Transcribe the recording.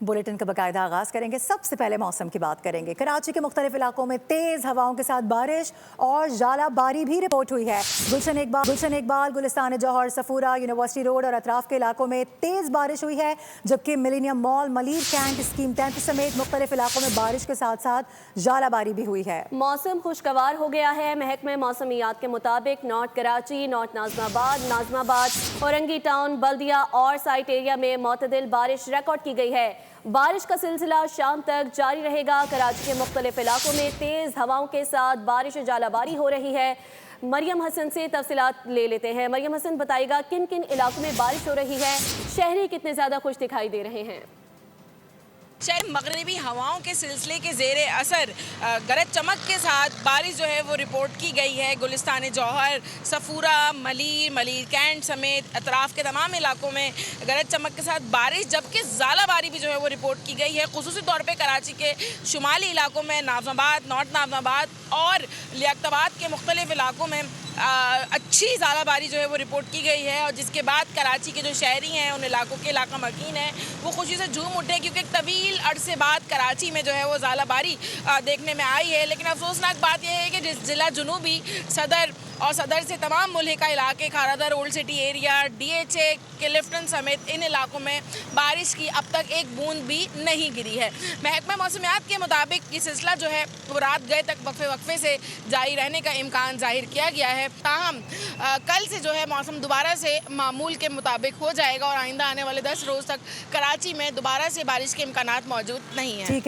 Bulletin का बाकायदा आगाज करेंगे। सबसे पहले मौसम की बात करेंगे। कराची के मुख्तलिफ इलाकों में तेज हवाओं के साथ बारिश और जालाबारी भी रिपोर्ट हुई है। गुलशन इकबाल, गुलिस्तान जौहर, सफूरा, यूनिवर्सिटी रोड और अतराफ के इलाकों में तेज बारिश हुई है, जबकि Millennium Mall, Malir Cantt, scheme 10 समेत मुख्तलिफ इलाकों में बारिश के साथ साथ जालाबारी भी हुई है। मौसम खुशगवार हो गया है। महकमे मौसमियात के मुताबिक north Karachi, north Nazimabad, Orangi town, Baldia और साइट एरिया में मोतदिल बारिश रिकॉर्ड की गई है। बारिश का सिलसिला शाम तक जारी रहेगा। कराची के मुख्तलिफ इलाकों में तेज हवाओं के साथ बारिश और जालाबारी हो रही है। मरियम हसन से तफसीलात ले लेते हैं। मरियम हसन, बताइएगा किन किन इलाकों में बारिश हो रही है, शहरी कितने ज़्यादा खुश दिखाई दे रहे हैं? शहर मगरबी हवाओं के सिलसिले के ज़ेरे असर गरज चमक के साथ बारिश जो है वो रिपोर्ट की गई है। गुलिस्तान जौहर, सफूरा, मलीर कैंट समेत अतराफ के तमाम इलाकों में गरज चमक के साथ बारिश, जबकि ज़ालाबारी भी जो है वो रिपोर्ट की गई है। खुसूसी तौर पे कराची के शुमाली इलाकों में नाज़माबाद, नॉर्थ नाज़माबाद और लियाकताबाद के मुख्तलिफ इलाकों में अच्छी ज़ालाबारी जो है वो रिपोर्ट की गई है। और जिसके बाद कराची के जो शहरी हैं, उन इलाकों के इलाका मकीन हैं, वो खुशी से झूम उठे, क्योंकि एक तवील अरसे बाद कराची में जो है वो ज़ालाबारी देखने में आई है। लेकिन अफसोसनाक बात यह है कि ज़िला जुनूबी सदर और सदर से तमाम मुल्का इलाके, Kharadar, old city area, DHA के लिफ्टन समेत इन इलाकों में बारिश की अब तक एक बूंद भी नहीं गिरी है। महकमा मौसमियात के मुताबिक ये सिलसिला जो है वो रात गए तक वक्फे से जारी रहने का इम्कान जाहिर किया गया है। ताहम कल से जो है मौसम दोबारा से मामूल के मुताबिक हो जाएगा और आइंदा आने वाले 10 रोज़ तक कराची में दोबारा से बारिश के इम्कानात मौजूद नहीं है।